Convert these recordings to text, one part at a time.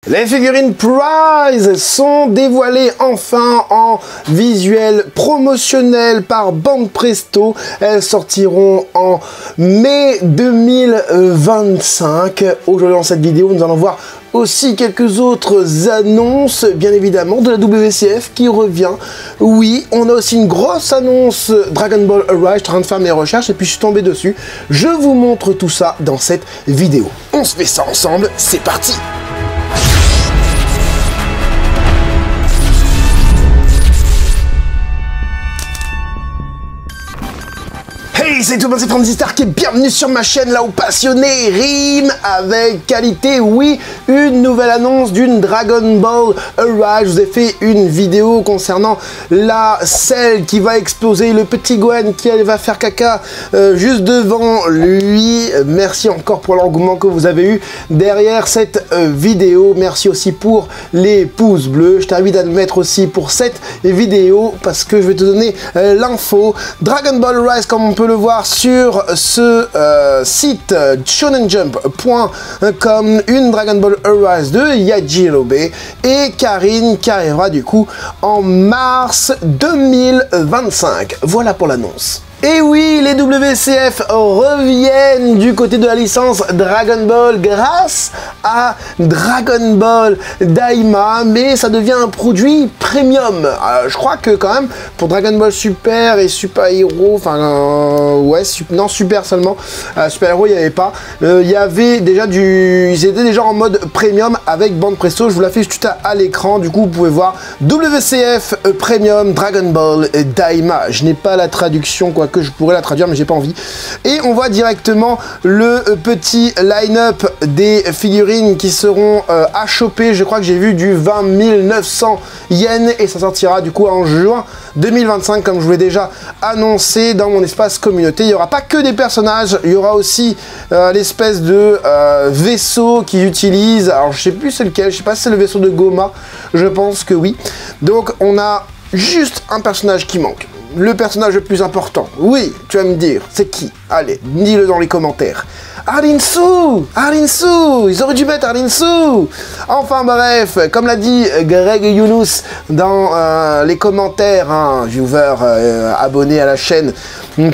Les figurines Prize sont dévoilées enfin en visuel promotionnel par Banpresto. Elles sortiront en mai 2025. Aujourd'hui dans cette vidéo, nous allons voir aussi quelques autres annonces, bien évidemment, de la WCF qui revient. Oui, on a aussi une grosse annonce Dragon Ball Arise, je suis en train de faire mes recherches et puis je suis tombé dessus. Je vous montre tout ça dans cette vidéo. On se fait ça ensemble, c'est parti! Hey, salut tout le monde, c'est Franzy Stark et bienvenue sur ma chaîne là où passionné rime avec qualité. Oui, une nouvelle annonce d'une Dragon Ball Arise. Je vous ai fait une vidéo concernant la selle qui va exploser, le petit Gohan qui va faire caca juste devant lui. Merci encore pour l'engouement que vous avez eu derrière cette vidéo. Merci aussi pour les pouces bleus. Je t'invite à le mettre aussi pour cette vidéo parce que je vais te donner l'info. Dragon Ball Arise, comme on peut le voir sur ce site shonenjump.com, une Dragon Ball Arise de Yajirobe et Karine qui arrivera du coup en mars 2025. Voilà pour l'annonce. Et oui, les WCF reviennent du côté de la licence Dragon Ball grâce à Dragon Ball Daima, mais ça devient un produit premium. Je crois que quand même, pour Dragon Ball Super et Super Hero, enfin, ouais, non, Super seulement, Super Hero, il n'y avait pas. Il y avait déjà ils étaient déjà en mode premium avec Banpresto, je vous l'affiche tout à l'écran, du coup, vous pouvez voir WCF Premium Dragon Ball Daima. Je n'ai pas la traduction, quoi que je pourrais la traduire mais j'ai pas envie. Et on voit directement le petit line-up des figurines qui seront à choper. Je crois que j'ai vu du 20 900 yens et ça sortira du coup en juin 2025 comme je vous l'ai déjà annoncé dans mon espace communauté. Il n'y aura pas que des personnages, il y aura aussi l'espèce de vaisseau qu'ils utilisent. Alors je sais plus c'est lequel, je sais pas si c'est le vaisseau de Goma, je pense que oui. Donc on a juste un personnage qui manque. Le personnage le plus important, oui, tu vas me dire, c'est qui? Allez, dis-le dans les commentaires. Arlinsu, ils auraient dû mettre Arlinsu. Enfin bref, comme l'a dit Greg Younous dans les commentaires, un viewer abonné à la chaîne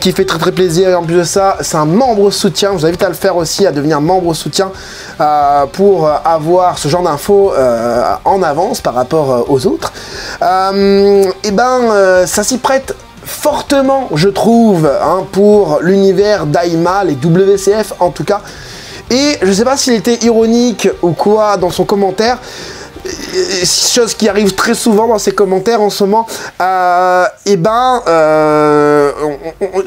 qui fait très plaisir, et en plus de ça, c'est un membre soutien. Je vous invite à le faire aussi, à devenir membre soutien pour avoir ce genre d'infos en avance par rapport aux autres. Et ben, ça s'y prête fortement, je trouve, hein, pour l'univers Daima, les WCF en tout cas. Et je sais pas s'il était ironique ou quoi dans son commentaire, chose qui arrive très souvent dans ses commentaires en ce moment, et ben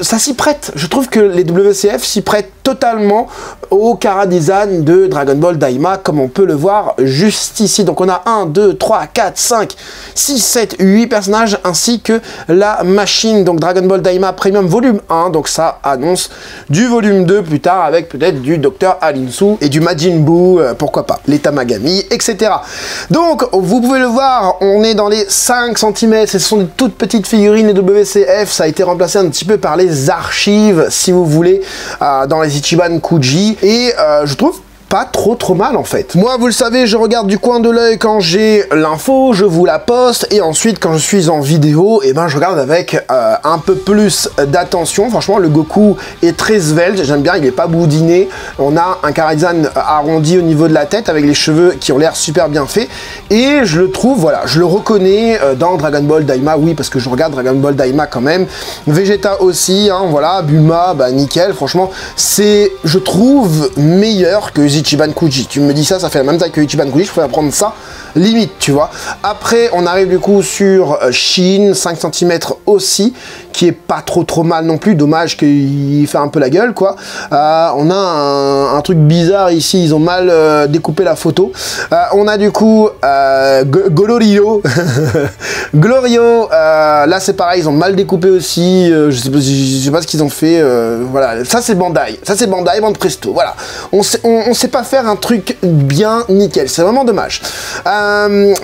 ça s'y prête. Je trouve que les WCF s'y prêtent totalement au chara-design de Dragon Ball Daima, comme on peut le voir juste ici. Donc on a 1, 2, 3, 4, 5, 6, 7, 8 personnages, ainsi que la machine, donc Dragon Ball Daima Premium volume 1, donc ça annonce du volume 2 plus tard, avec peut-être du Dr Arlinsu et du Majin Buu, pourquoi pas, les Tamagami, etc. Donc, vous pouvez le voir, on est dans les 5 cm, ce sont des toutes petites figurines, les WCF, ça a été remplacé un petit peu par les archives, si vous voulez, dans les Ichiban Kuji, et je trouve pas trop mal en fait. Moi, vous le savez, je regarde du coin de l'œil quand j'ai l'info, je vous la poste, et ensuite quand je suis en vidéo, et ben je regarde avec un peu plus d'attention. Franchement, le Goku est très svelte, j'aime bien, il est pas boudiné. On a un chara-design arrondi au niveau de la tête avec les cheveux qui ont l'air super bien faits, et je le trouve, voilà, je le reconnais dans Dragon Ball Daima, oui, parce que je regarde Dragon Ball Daima quand même. Vegeta aussi, hein, voilà, Bulma, bah nickel, franchement, c'est, je trouve, meilleur que Ichiban Kuji. Tu me dis ça fait la même taille que Ichiban Kuji, je pourrais prendre ça limite, tu vois. Après, on arrive du coup sur Shin, 5 cm aussi, qui est pas trop mal non plus. Dommage qu'il fait un peu la gueule, quoi. On a un truc bizarre ici, ils ont mal découpé la photo. On a du coup Glorio. Glorio, là c'est pareil, ils ont mal découpé aussi. Je sais pas ce qu'ils ont fait. Voilà, ça c'est Bandai. Ça c'est Bandai, Banpresto. Voilà. On sait sait pas faire un truc bien nickel, c'est vraiment dommage.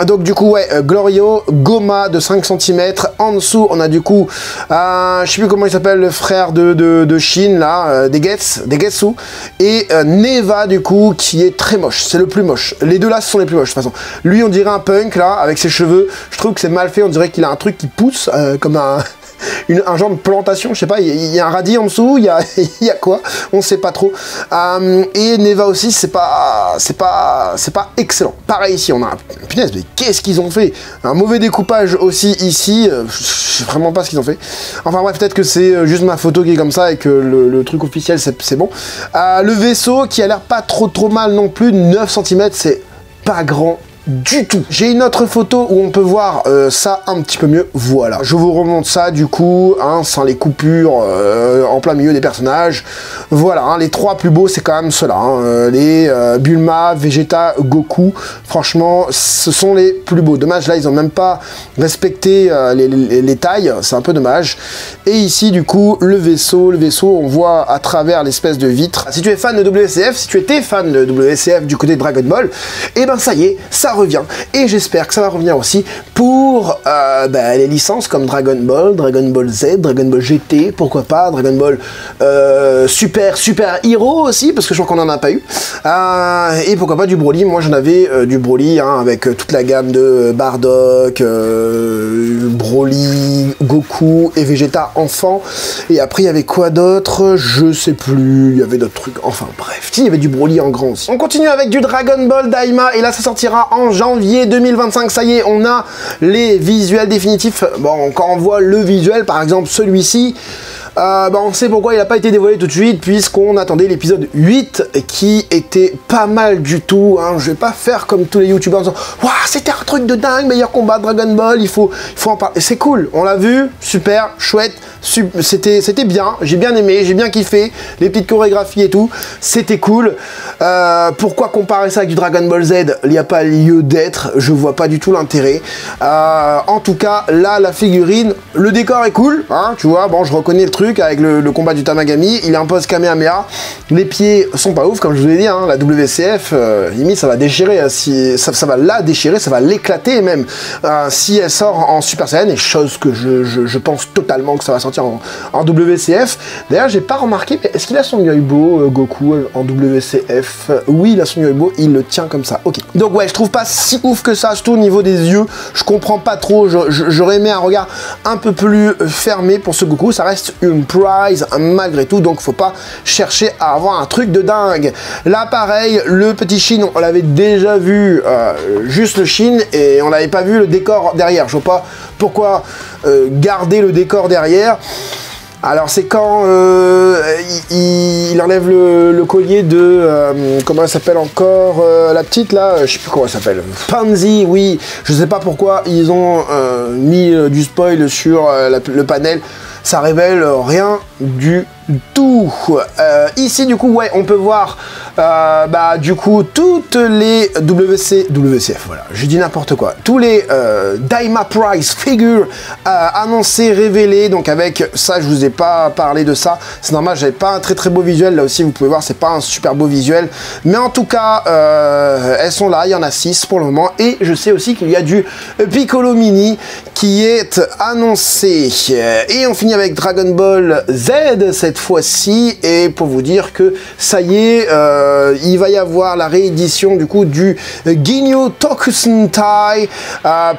Donc du coup, ouais, Glorio, Goma de 5 cm. En dessous, on a du coup, je sais plus comment il s'appelle, le frère de Shin, là, Degetsu. Et Neva, du coup, qui est très moche. C'est le plus moche. Les deux là, ce sont les plus moches, de toute façon. Lui, on dirait un punk, là, avec ses cheveux. Je trouve que c'est mal fait. On dirait qu'il a un truc qui pousse, comme un genre de plantation, je sais pas, il y a un radis en dessous, il y a quoi, on sait pas trop. Et Neva aussi, c'est pas excellent. Pareil ici, on a punaise, mais qu'est-ce qu'ils ont fait? Un mauvais découpage aussi ici, je sais vraiment pas ce qu'ils ont fait. Enfin bref, peut-être que c'est juste ma photo qui est comme ça et que le truc officiel c'est bon. Le vaisseau qui a l'air pas trop mal non plus, 9 cm, c'est pas grand du tout. J'ai une autre photo où on peut voir ça un petit peu mieux. Voilà, je vous remonte ça du coup, hein, sans les coupures en plein milieu des personnages. Voilà, hein, les trois plus beaux, c'est quand même ceux-là. Hein, les Bulma, Vegeta, Goku. Franchement, ce sont les plus beaux. Dommage, là, ils ont même pas respecté les tailles. C'est un peu dommage. Et ici, du coup, le vaisseau, on voit à travers l'espèce de vitre. Si tu es fan de WCF, si tu étais fan de WCF du côté de Dragon Ball, et ben ça y est, ça revient. Et j'espère que ça va revenir aussi pour les licences comme Dragon Ball, Dragon Ball Z, Dragon Ball GT, pourquoi pas, Dragon Ball Super Hero aussi, parce que je crois qu'on en a pas eu. Et pourquoi pas du Broly. Moi j'en avais du Broly, hein, avec toute la gamme de Bardock, Broly, Goku et Vegeta enfant. Et après il y avait quoi d'autre? Je sais plus, il y avait d'autres trucs, enfin bref. Si, il y avait du Broly en grand aussi. On continue avec du Dragon Ball Daima, et là ça sortira en janvier 2025, ça y est, on a les visuels définitifs. Bon, quand on voit le visuel, par exemple celui-ci, on sait pourquoi il n'a pas été dévoilé tout de suite, puisqu'on attendait l'épisode 8 qui était pas mal du tout. Hein. Je vais pas faire comme tous les youtubeurs en disant waouh, c'était un truc de dingue, meilleur combat de Dragon Ball, il faut en parler. C'est cool, on l'a vu, super, chouette, c'était bien, j'ai bien aimé, j'ai bien kiffé, les petites chorégraphies et tout, c'était cool. Pourquoi comparer ça avec du Dragon Ball Z? Il n'y a pas lieu d'être, je vois pas du tout l'intérêt. En tout cas, là, la figurine, le décor est cool, hein, tu vois, bon, je reconnais le truc avec le combat du Tamagami, il impose Kamehameha, les pieds sont pas ouf, comme je vous l'ai dit, hein, la WCF, limite ça va déchirer, si, ça va la déchirer, ça va l'éclater même, si elle sort en Super Saiyan, et chose que je pense totalement que ça va sortir en WCF. D'ailleurs, j'ai pas remarqué, mais est-ce qu'il a son Yoibo, Goku, en WCF? Oui, il a son Yoibo, il le tient comme ça, ok. Donc ouais, je trouve pas si ouf que ça, surtout au niveau des yeux, je comprends pas trop, j'aurais aimé un regard un peu plus fermé pour ce Goku, ça reste une prize malgré tout, donc faut pas chercher à avoir un truc de dingue. Là pareil, le petit Shin, on l'avait déjà vu, juste le Shin, et on n'avait pas vu le décor derrière. Je vois pas pourquoi garder le décor derrière. Alors c'est quand il enlève le collier de comment elle s'appelle encore, la petite là, je sais plus comment elle s'appelle, Pansy, oui, je sais pas pourquoi ils ont mis du spoil sur le panel. Ça révèle rien du tout. Ici du coup, ouais, on peut voir du coup toutes les WCF, voilà, je dis n'importe quoi, tous les Daima Prize figures annoncés, révélés. Donc avec ça, je vous ai pas parlé de ça, c'est normal, j'avais pas un très beau visuel. Là aussi vous pouvez voir, c'est pas un super beau visuel, mais en tout cas elles sont là, il y en a 6 pour le moment. Et je sais aussi qu'il y a du Piccolo Mini qui est annoncé. Et on finit avec Dragon Ball Z cette fois-ci, et pour vous dire que ça y est, il va y avoir la réédition du coup du Ginyu Tokusentai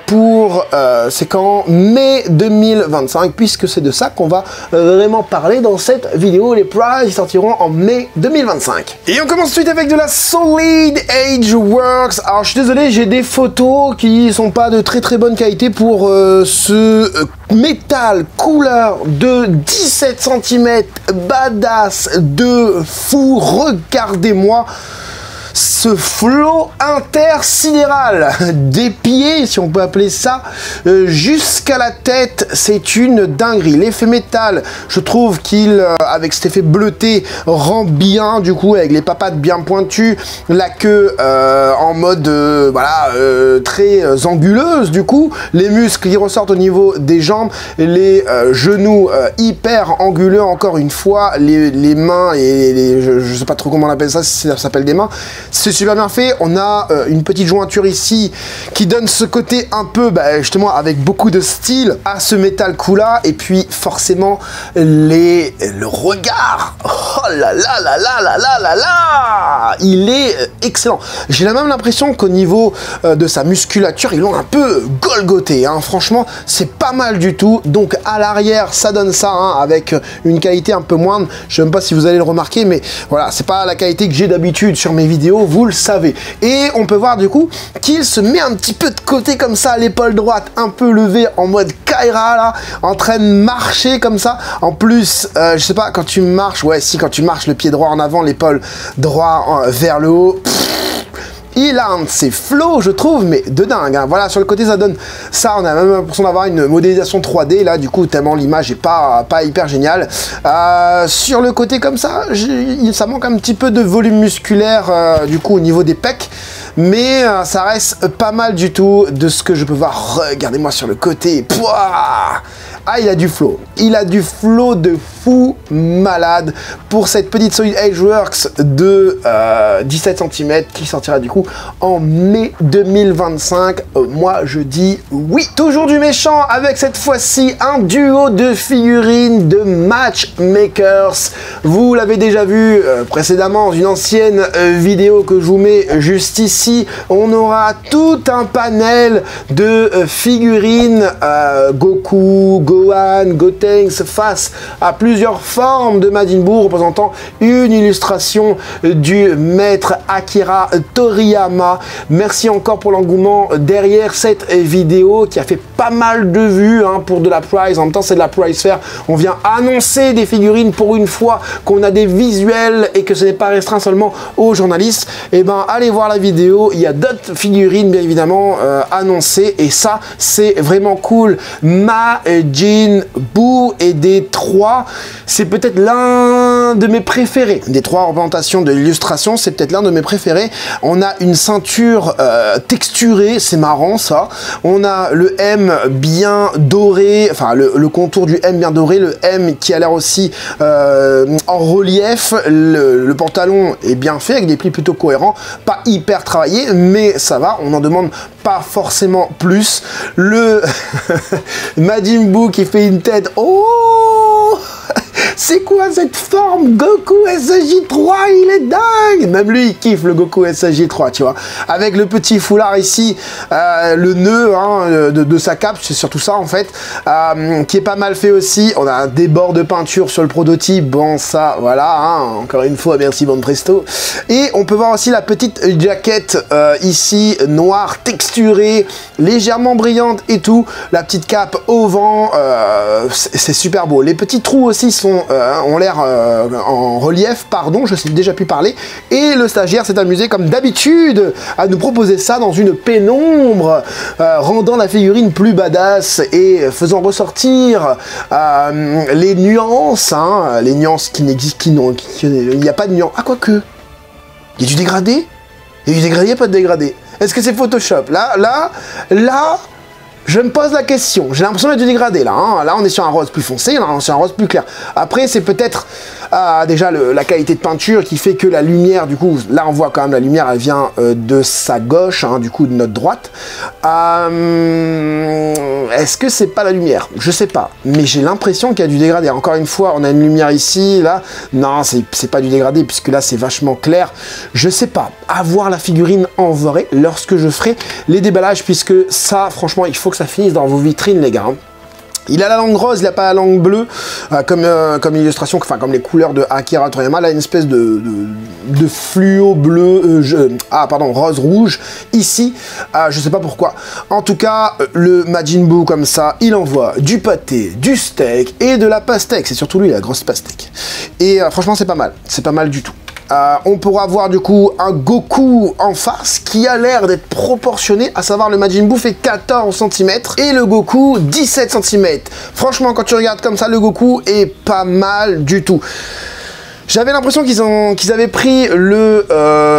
pour c'est quand mai 2025, puisque c'est de ça qu'on va vraiment parler dans cette vidéo. Les prizes sortiront en mai 2025. Et on commence tout de suite avec de la Solid Age Works. Alors je suis désolé, j'ai des photos qui sont pas de très bonne qualité pour ce métal couleur de 17 cm badass de fou. Regardez-moi ce flot intersidéral des pieds, si on peut appeler ça, jusqu'à la tête, c'est une dinguerie. L'effet métal, je trouve qu'il, avec cet effet bleuté, rend bien, du coup, avec les papates bien pointues, la queue en mode, voilà, très anguleuse, du coup, les muscles qui ressortent au niveau des jambes, les genoux hyper anguleux, encore une fois, les mains et je sais pas trop comment on appelle ça, si ça s'appelle des mains, c'est super bien fait. On a une petite jointure ici qui donne ce côté un peu, justement, avec beaucoup de style à ce métal coup là, et puis forcément le regard, oh là là là là là là là là, il est excellent. J'ai même l'impression qu'au niveau de sa musculature, ils l'ont un peu golgoté, hein. Franchement, c'est pas mal du tout. Donc à l'arrière, ça donne ça, hein, avec une qualité un peu moindre. Je sais même pas si vous allez le remarquer, mais voilà, c'est pas la qualité que j'ai d'habitude sur mes vidéos, vous le savez. Et on peut voir du coup qu'il se met un petit peu de côté comme ça, l'épaule droite un peu levée en mode Kaira là, en train de marcher comme ça. En plus, je sais pas, quand tu marches, ouais, si, quand tu marches le pied droit en avant, l'épaule droit vers le haut. Il a un de ses flows, je trouve, mais de dingue, hein. Voilà, sur le côté, ça donne ça. On a même l'impression d'avoir une modélisation 3D, là, du coup, tellement l'image est pas hyper géniale. Sur le côté, comme ça, ça manque un petit peu de volume musculaire, du coup, au niveau des pecs. Mais ça reste pas mal du tout de ce que je peux voir. Regardez-moi sur le côté. Pouah, ah, il a du flow. Il a du flow de fou malade pour cette petite Solid Edgeworks de 17 cm qui sortira du coup en mai 2025. Moi, je dis oui. Toujours du méchant avec cette fois-ci un duo de figurines de Matchmakers. Vous l'avez déjà vu précédemment dans une ancienne vidéo que je vous mets juste ici. On aura tout un panel de figurines Goku, Gohan, Gotenks face à plusieurs formes de Majin Buu représentant une illustration du maître Akira Toriyama. Merci encore pour l'engouement derrière cette vidéo qui a fait pas mal de vues, hein, pour de la prize. En même temps, c'est de la prize fair. On vient annoncer des figurines pour une fois, qu'on a des visuels et que ce n'est pas restreint seulement aux journalistes. Et ben, allez voir la vidéo. Il y a d'autres figurines, bien évidemment, annoncées. Et ça, c'est vraiment cool. Majin Buu et des trois, c'est peut-être l'un de mes préférés. Des trois représentations de l'illustration, c'est peut-être l'un de mes préférés. On a une ceinture texturée, c'est marrant ça. On a le M bien doré, enfin le contour du M bien doré, le M qui a l'air aussi en relief. Le pantalon est bien fait avec des plis plutôt cohérents, pas hyper travaillé, mais ça va, on n'en demande pas forcément plus. Le Majin Buu qui fait une tête, oh, c'est quoi cette forme? Goku SJ3, il est dingue! Même lui, il kiffe le Goku SJ3, tu vois. Avec le petit foulard ici, le nœud, hein, de sa cape, c'est surtout ça en fait, qui est pas mal fait aussi. On a des bords de peinture sur le prototype, bon ça, voilà, hein, encore une fois, merci Bon Presto. Et on peut voir aussi la petite jaquette ici, noire, texturée, légèrement brillante et tout. La petite cape au vent, c'est super beau. Les petits trous aussi ont l'air en relief, pardon, je sais déjà plus parler. Et le stagiaire s'est amusé comme d'habitude à nous proposer ça dans une pénombre, rendant la figurine plus badass et faisant ressortir les nuances, hein, les nuances qui n'existent, il n'y a pas de nuances. Ah, quoique, il y a du dégradé? Il y a du dégradé, il n'y a pas de dégradé. Est-ce que c'est Photoshop? Là, je me pose la question. J'ai l'impression d'être du dégradé là, hein. Là, on est sur un rose plus foncé, là, on est sur un rose plus clair. Après, c'est peut-être déjà la qualité de peinture qui fait que la lumière, du coup, là, on voit quand même la lumière, elle vient de sa gauche, hein, du coup, de notre droite. Est-ce que c'est pas la lumière? Je sais pas. Mais j'ai l'impression qu'il y a du dégradé. Encore une fois, on a une lumière ici, là. Non, c'est pas du dégradé, puisque là, c'est vachement clair. Je sais pas. À voir la figurine en vrai lorsque je ferai les déballages, puisque ça, franchement, il faut que ça finisse dans vos vitrines, les gars. Il a la langue rose, il n'a pas la langue bleue, comme illustration, enfin comme les couleurs de Akira Toriyama. Là, une espèce de fluo bleu, rose-rouge, ici, je sais pas pourquoi. En tout cas, le Majin Buu, comme ça, il envoie du pâté, du steak et de la pastèque. C'est surtout lui, la grosse pastèque. Et franchement, c'est pas mal du tout. On pourra voir du coup un Goku en face qui a l'air d'être proportionné, à savoir le Majin Buu fait 14 cm et le Goku 17 cm. Franchement, quand tu regardes comme ça, le Goku est pas mal du tout. J'avais l'impression qu'ils avaient pris le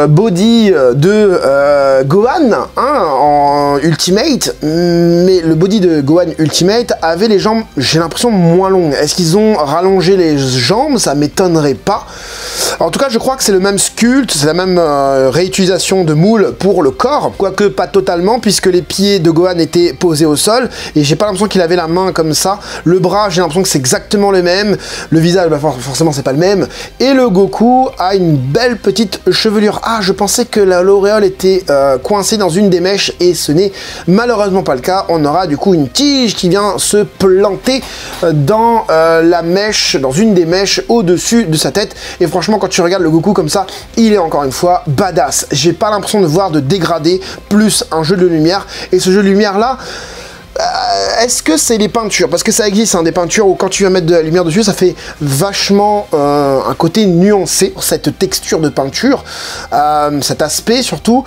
body de Gohan en Ultimate, mais le body de Gohan Ultimate avait les jambes, j'ai l'impression, moins longues. Est-ce qu'ils ont rallongé les jambes? Ça m'étonnerait pas. En tout cas, je crois que c'est le même sculpte, c'est la même réutilisation de moule pour le corps, quoique pas totalement, puisque les pieds de Gohan étaient posés au sol, et j'ai pas l'impression qu'il avait la main comme ça. Le bras, j'ai l'impression que c'est exactement le même. Le visage, bah, forcément, c'est pas le même. Et le Goku a une belle petite chevelure. Ah, je pensais que l'auréole était coincée dans une des mèches, et ce n'est malheureusement pas le cas. On aura du coup une tige qui vient se planter dans la mèche, dans une des mèches au-dessus de sa tête. Et franchement, quand tu regardes le Goku comme ça, il est encore une fois badass. J'ai pas l'impression de voir de dégradé, plus un jeu de lumière. Et ce jeu de lumière là, est-ce que c'est les peintures? Parce que ça existe, hein, des peintures où quand tu vas mettre de la lumière dessus, ça fait vachement un côté nuancé, cette texture de peinture, cet aspect surtout,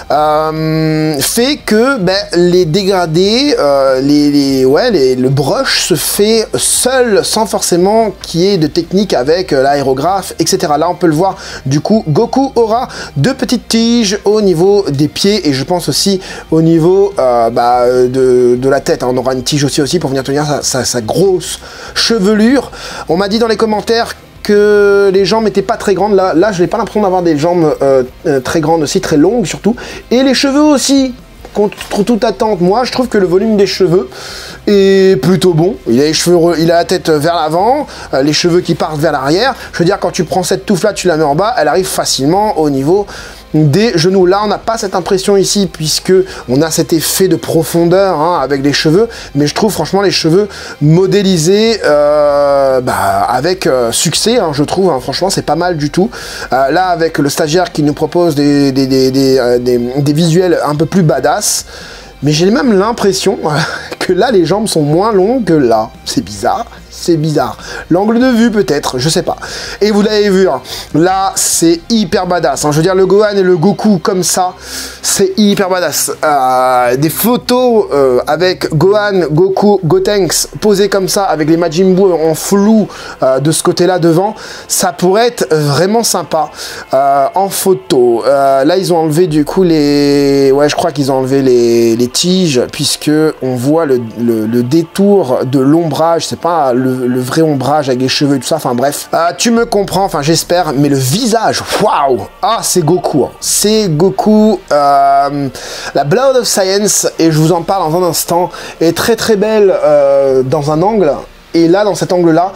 fait que les dégradés, le brush se fait seul, sans forcément qu'il y ait de technique avec l'aérographe, etc. Là, on peut le voir, du coup, Goku aura deux petites tiges au niveau des pieds, et je pense aussi au niveau de la tête. On aura une tige aussi pour venir tenir sa grosse chevelure. On m'a dit dans les commentaires que les jambes n'étaient pas très grandes. Là je n'ai pas l'impression d'avoir des jambes très grandes aussi, très longues surtout. Et les cheveux aussi, contre toute attente, moi je trouve que le volume des cheveux est plutôt bon. Il a les cheveux, il a la tête vers l'avant, les cheveux qui partent vers l'arrière. Je veux dire, quand tu prends cette touffe là, tu la mets en bas, elle arrive facilement au niveau des genoux. Là, on n'a pas cette impression ici, puisque on a cet effet de profondeur avec les cheveux, mais je trouve franchement les cheveux modélisés avec succès, je trouve, franchement c'est pas mal du tout. Là, avec le stagiaire qui nous propose des visuels un peu plus badass, mais j'ai même l'impression que là les jambes sont moins longues que là. C'est bizarre. C'est bizarre. L'angle de vue peut-être, je sais pas. Et vous l'avez vu, là c'est hyper badass. Je veux dire, le Gohan et le Goku comme ça, c'est hyper badass. Des photos avec Gohan, Goku, Gotenks posés comme ça, avec les Majin Buu en flou de ce côté-là devant, ça pourrait être vraiment sympa en photo. Là ils ont enlevé du coup les... Ouais, je crois qu'ils ont enlevé les tiges, puisque on voit le détour de l'ombrage. C'est pas le vrai ombrage avec les cheveux et tout ça, enfin bref. Tu me comprends, enfin j'espère, mais le visage, waouh! Ah, c'est Goku, c'est Goku, la Blood of Science, et je vous en parle dans un instant, est très très belle dans un angle, et là, dans cet angle-là,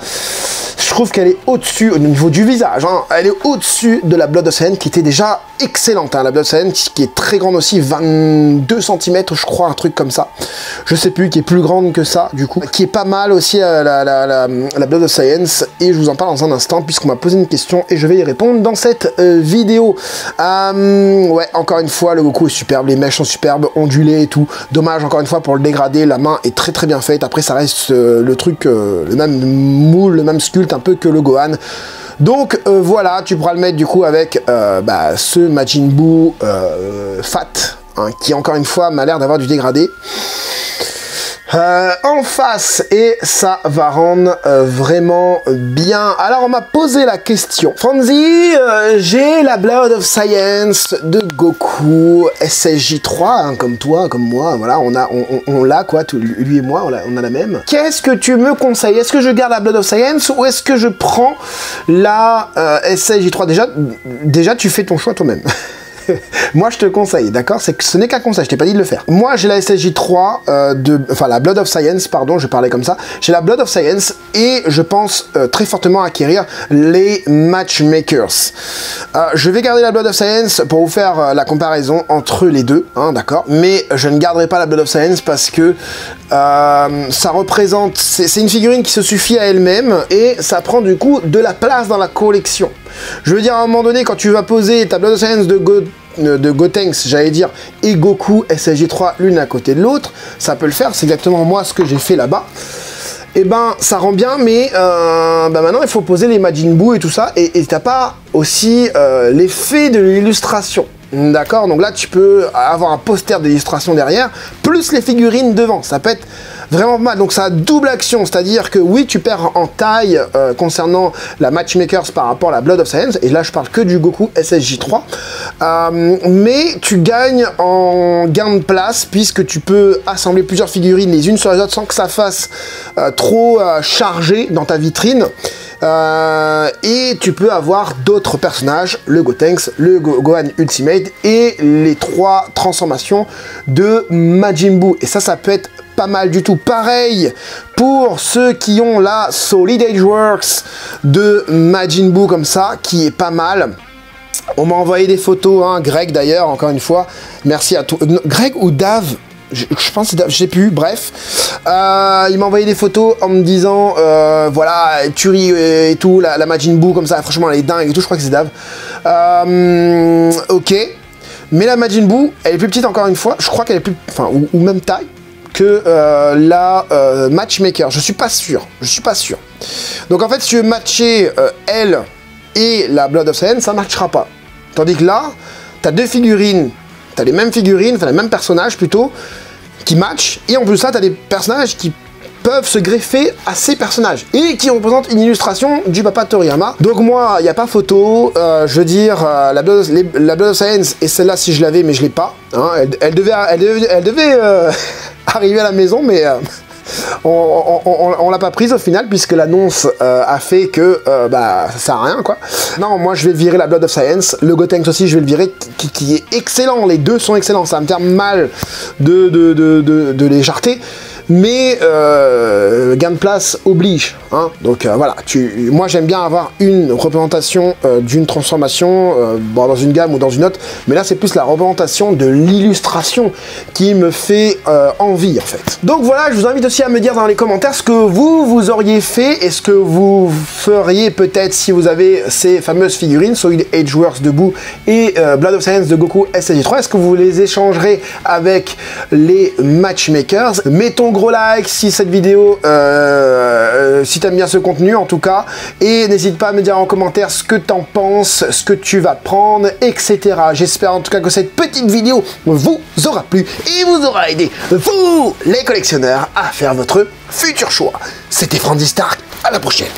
je trouve qu'elle est au-dessus, au niveau du visage, elle est au-dessus de la Blood of Science, qui était déjà excellente, la Blood of Science, qui est très grande aussi, 22 cm, je crois, un truc comme ça. Je sais plus, qui est plus grande que ça, du coup. Qui est pas mal aussi, la Blood of Science, et je vous en parle dans un instant, puisqu'on m'a posé une question, et je vais y répondre dans cette vidéo. Ouais, encore une fois, le Goku est superbe, les mèches sont superbes, ondulées et tout. Dommage, encore une fois, pour le dégrader, la main est très très bien faite. Après, ça reste le truc, le même moule, le même sculpte, un peu que le Gohan. Donc voilà, tu pourras le mettre du coup avec ce Majin Buu Fat, qui encore une fois m'a l'air d'avoir du dégradé. En face, et ça va rendre vraiment bien. Alors on m'a posé la question, Franzi, j'ai la Blood of Science de Goku SSJ3, comme toi, comme moi, voilà, on l'a quoi, lui et moi, on a la même. Qu'est-ce que tu me conseilles? Est-ce que je garde la Blood of Science ou est-ce que je prends la SSJ3? Déjà tu fais ton choix toi-même. Moi je te conseille, d'accord? C'est que ce n'est qu'un conseil, je t'ai pas dit de le faire. Moi j'ai la SSJ3 enfin la Blood of Science, pardon, je parlais comme ça. J'ai la Blood of Science et je pense très fortement acquérir les Matchmakers. Je vais garder la Blood of Science pour vous faire la comparaison entre les deux, d'accord? Mais je ne garderai pas la Blood of Science parce que ça représente, c'est une figurine qui se suffit à elle-même et ça prend du coup de la place dans la collection. Je veux dire, à un moment donné, quand tu vas poser ta Blood of Science de Gotenks, j'allais dire, et Goku SSJ3 l'une à côté de l'autre, ça peut le faire, c'est exactement moi ce que j'ai fait là-bas. et ben ça rend bien, mais maintenant il faut poser les Majin Buu et tout ça, et t'as pas aussi l'effet de l'illustration. D'accord, donc là tu peux avoir un poster d'illustration derrière, plus les figurines devant, ça peut être vraiment pas mal. Donc ça a double action, c'est-à-dire que oui, tu perds en taille concernant la Matchmakers par rapport à la Blood of Science, et là je parle que du Goku SSJ3, mais tu gagnes en gain de place, puisque tu peux assembler plusieurs figurines les unes sur les autres sans que ça fasse trop chargé dans ta vitrine. Et tu peux avoir d'autres personnages, le Gotenks, le Gohan Ultimate et les 3 transformations de Majin Buu. Et ça peut être pas mal du tout. Pareil pour ceux qui ont la Solid Edge Works de Majin Buu comme ça, qui est pas mal. On m'a envoyé des photos, hein, Greg d'ailleurs, encore une fois. Merci à tous. Greg ou Dave? Je pense que c'est Dave, je sais plus, bref. Il m'a envoyé des photos en me disant, voilà, tuerie et tout, la Majin Buu comme ça, franchement elle est dingue et tout, je crois que c'est Dave. Ok. Mais la Majin Buu, elle est plus petite encore une fois, je crois qu'elle est plus, enfin, ou même taille que la Matchmaker, je suis pas sûr. Donc en fait, si tu veux matcher elle et la Blood of Saiyan, ça marchera pas. Tandis que là, t'as 2 figurines, t'as les mêmes figurines, enfin les mêmes personnages plutôt, qui matchent, et en plus ça, t'as des personnages qui peuvent se greffer à ces personnages, et qui représentent une illustration du papa Toriyama. Donc moi, il n'y a pas photo, je veux dire, la Blood of Science, et celle-là si je l'avais, mais je l'ai pas, hein, elle devait arriver à la maison, mais on l'a pas prise au final, puisque l'annonce a fait que bah ça sert à rien quoi. Non, moi je vais virer la Blood of Science, le Gotenks aussi je vais le virer, qui est excellent, les deux sont excellents, ça va me faire mal de les jarter, mais gain de place oblige, hein. Donc voilà, moi j'aime bien avoir une représentation d'une transformation bon, dans une gamme ou dans une autre, mais là c'est plus la représentation de l'illustration qui me fait envie en fait. Donc voilà, je vous invite aussi à me dire dans les commentaires ce que vous auriez fait et ce que vous feriez peut-être si vous avez ces fameuses figurines Solid Edge Works de Buu et Blood of Science de Goku SSJ3. Est-ce que vous les échangerez avec les Matchmakers? Mettons gros like si cette vidéo, si t'aimes bien ce contenu en tout cas, et n'hésite pas à me dire en commentaire ce que t'en penses, ce que tu vas prendre, etc. J'espère en tout cas que cette petite vidéo vous aura plu et vous aura aidé, vous les collectionneurs, à faire votre futur choix. C'était Franzy Stark, à la prochaine.